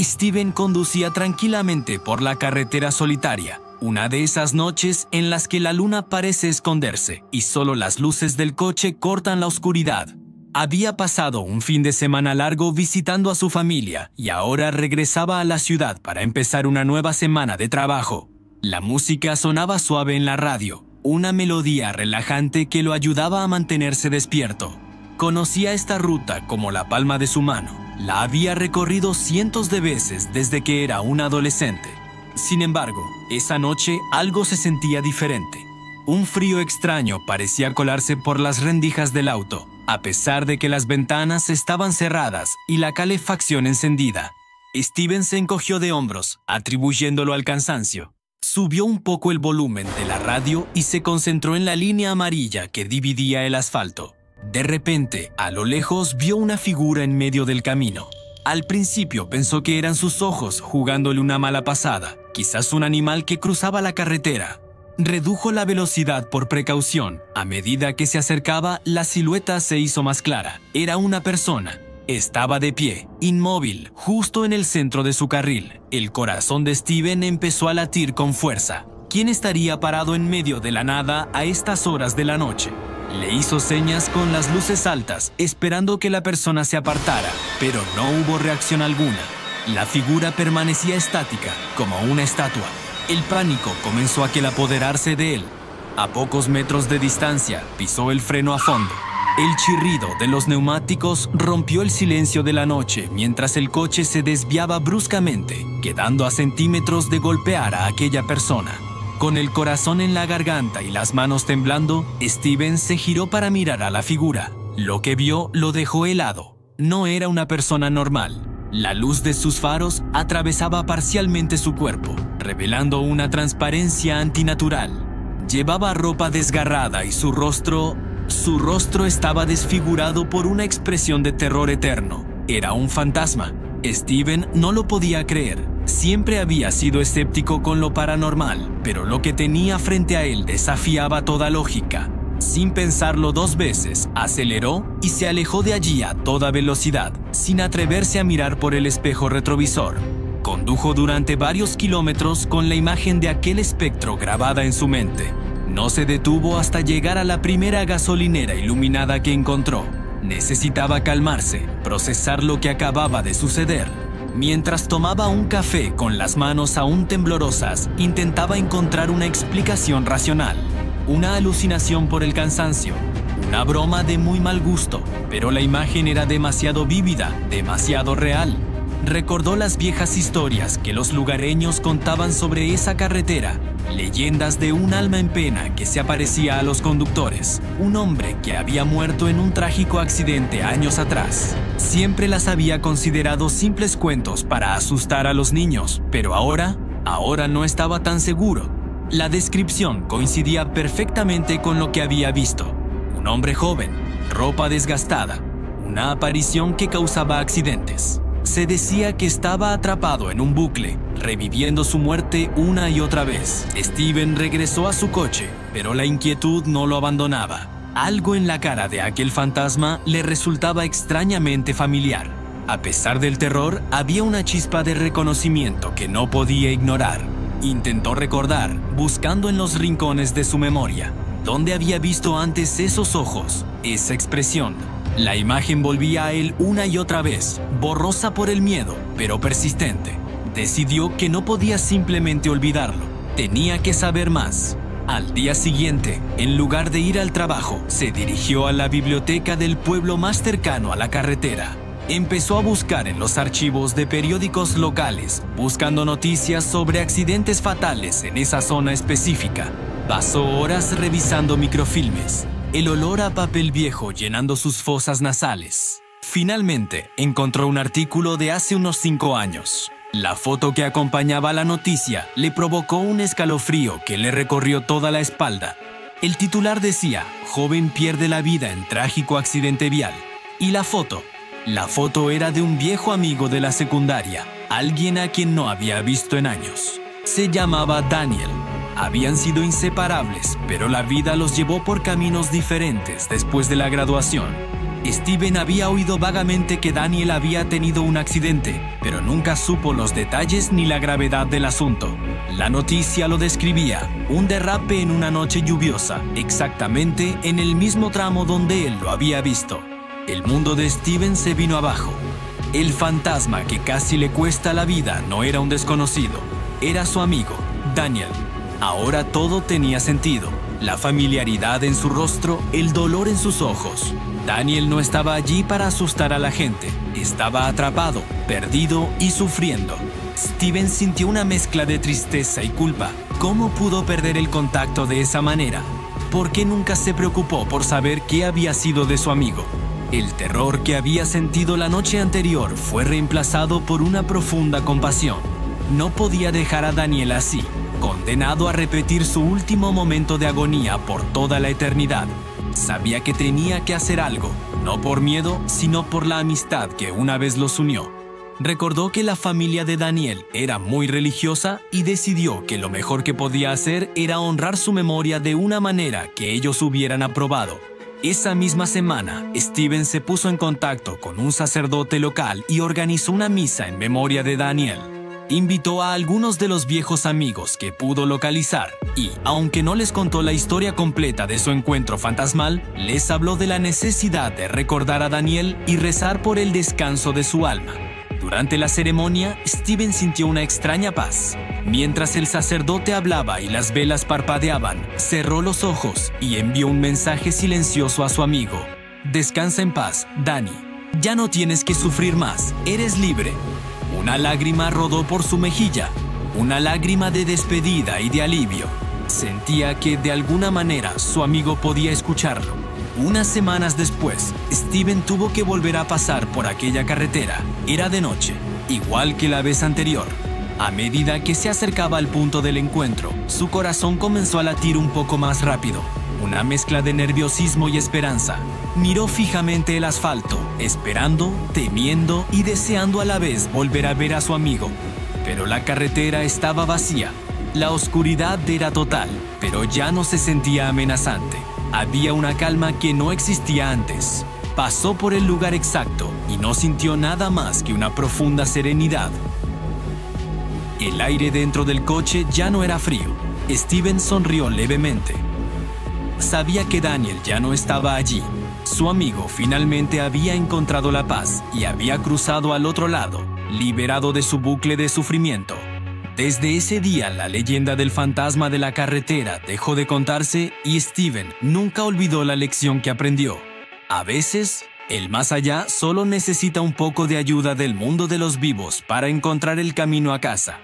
Steven conducía tranquilamente por la carretera solitaria, una de esas noches en las que la luna parece esconderse y solo las luces del coche cortan la oscuridad. Había pasado un fin de semana largo visitando a su familia y ahora regresaba a la ciudad para empezar una nueva semana de trabajo. La música sonaba suave en la radio, una melodía relajante que lo ayudaba a mantenerse despierto. Conocía esta ruta como la palma de su mano. La había recorrido cientos de veces desde que era un adolescente. Sin embargo, esa noche algo se sentía diferente. Un frío extraño parecía colarse por las rendijas del auto, a pesar de que las ventanas estaban cerradas y la calefacción encendida. Steven se encogió de hombros, atribuyéndolo al cansancio. Subió un poco el volumen de la radio y se concentró en la línea amarilla que dividía el asfalto. De repente, a lo lejos vio una figura en medio del camino. Al principio pensó que eran sus ojos jugándole una mala pasada, quizás un animal que cruzaba la carretera. Redujo la velocidad por precaución. A medida que se acercaba, la silueta se hizo más clara. Era una persona. Estaba de pie, inmóvil, justo en el centro de su carril. El corazón de Steven empezó a latir con fuerza. ¿Quién estaría parado en medio de la nada a estas horas de la noche? Le hizo señas con las luces altas, esperando que la persona se apartara, pero no hubo reacción alguna. La figura permanecía estática, como una estatua. El pánico comenzó a apoderarse de él. A pocos metros de distancia, pisó el freno a fondo. El chirrido de los neumáticos rompió el silencio de la noche mientras el coche se desviaba bruscamente, quedando a centímetros de golpear a aquella persona. Con el corazón en la garganta y las manos temblando, Steven se giró para mirar a la figura. Lo que vio lo dejó helado. No era una persona normal. La luz de sus faros atravesaba parcialmente su cuerpo, revelando una transparencia antinatural. Llevaba ropa desgarrada y su rostro estaba desfigurado por una expresión de terror eterno. Era un fantasma. Steven no lo podía creer. Siempre había sido escéptico con lo paranormal, pero lo que tenía frente a él desafiaba toda lógica. Sin pensarlo dos veces, aceleró y se alejó de allí a toda velocidad, sin atreverse a mirar por el espejo retrovisor. Condujo durante varios kilómetros con la imagen de aquel espectro grabada en su mente. No se detuvo hasta llegar a la primera gasolinera iluminada que encontró. Necesitaba calmarse, procesar lo que acababa de suceder. Mientras tomaba un café con las manos aún temblorosas, intentaba encontrar una explicación racional. Una alucinación por el cansancio, una broma de muy mal gusto, pero la imagen era demasiado vívida, demasiado real. Recordó las viejas historias que los lugareños contaban sobre esa carretera, leyendas de un alma en pena que se aparecía a los conductores, un hombre que había muerto en un trágico accidente años atrás. Siempre las había considerado simples cuentos para asustar a los niños, pero ahora no estaba tan seguro. La descripción coincidía perfectamente con lo que había visto. Un hombre joven, ropa desgastada, una aparición que causaba accidentes. Se decía que estaba atrapado en un bucle, reviviendo su muerte una y otra vez. Steven regresó a su coche, pero la inquietud no lo abandonaba. Algo en la cara de aquel fantasma le resultaba extrañamente familiar. A pesar del terror, había una chispa de reconocimiento que no podía ignorar. Intentó recordar, buscando en los rincones de su memoria, dónde había visto antes esos ojos, esa expresión. La imagen volvía a él una y otra vez, borrosa por el miedo, pero persistente. Decidió que no podía simplemente olvidarlo, tenía que saber más. Al día siguiente, en lugar de ir al trabajo, se dirigió a la biblioteca del pueblo más cercano a la carretera. Empezó a buscar en los archivos de periódicos locales, buscando noticias sobre accidentes fatales en esa zona específica. Pasó horas revisando microfilmes, el olor a papel viejo llenando sus fosas nasales. Finalmente, encontró un artículo de hace unos 5 años. La foto que acompañaba la noticia le provocó un escalofrío que le recorrió toda la espalda. El titular decía: joven pierde la vida en trágico accidente vial. Y la foto era de un viejo amigo de la secundaria, alguien a quien no había visto en años. Se llamaba Daniel. Habían sido inseparables, pero la vida los llevó por caminos diferentes después de la graduación. Steven había oído vagamente que Daniel había tenido un accidente, pero nunca supo los detalles ni la gravedad del asunto. La noticia lo describía: un derrape en una noche lluviosa, exactamente en el mismo tramo donde él lo había visto. El mundo de Steven se vino abajo. El fantasma que casi le cuesta la vida no era un desconocido, era su amigo, Daniel. Ahora todo tenía sentido. La familiaridad en su rostro, el dolor en sus ojos. Daniel no estaba allí para asustar a la gente. Estaba atrapado, perdido y sufriendo. Steven sintió una mezcla de tristeza y culpa. ¿Cómo pudo perder el contacto de esa manera? ¿Por qué nunca se preocupó por saber qué había sido de su amigo? El terror que había sentido la noche anterior fue reemplazado por una profunda compasión. No podía dejar a Daniel así, condenado a repetir su último momento de agonía por toda la eternidad. Sabía que tenía que hacer algo, no por miedo, sino por la amistad que una vez los unió. Recordó que la familia de Daniel era muy religiosa y decidió que lo mejor que podía hacer era honrar su memoria de una manera que ellos hubieran aprobado. Esa misma semana, Steven se puso en contacto con un sacerdote local y organizó una misa en memoria de Daniel. Invitó a algunos de los viejos amigos que pudo localizar y, aunque no les contó la historia completa de su encuentro fantasmal, les habló de la necesidad de recordar a Daniel y rezar por el descanso de su alma. Durante la ceremonia, Steven sintió una extraña paz. Mientras el sacerdote hablaba y las velas parpadeaban, cerró los ojos y envió un mensaje silencioso a su amigo. «Descansa en paz, Danny. Ya no tienes que sufrir más. Eres libre». Una lágrima rodó por su mejilla, una lágrima de despedida y de alivio. Sentía que de alguna manera su amigo podía escucharlo. Unas semanas después, Steven tuvo que volver a pasar por aquella carretera. Era de noche, igual que la vez anterior. A medida que se acercaba al punto del encuentro, su corazón comenzó a latir un poco más rápido. Una mezcla de nerviosismo y esperanza. Miró fijamente el asfalto, esperando, temiendo y deseando a la vez volver a ver a su amigo. Pero la carretera estaba vacía. La oscuridad era total, pero ya no se sentía amenazante. Había una calma que no existía antes. Pasó por el lugar exacto y no sintió nada más que una profunda serenidad. El aire dentro del coche ya no era frío. Steven sonrió levemente. Sabía que Daniel ya no estaba allí. Su amigo finalmente había encontrado la paz y había cruzado al otro lado, liberado de su bucle de sufrimiento. Desde ese día, la leyenda del fantasma de la carretera dejó de contarse y Steven nunca olvidó la lección que aprendió. A veces, el más allá solo necesita un poco de ayuda del mundo de los vivos para encontrar el camino a casa.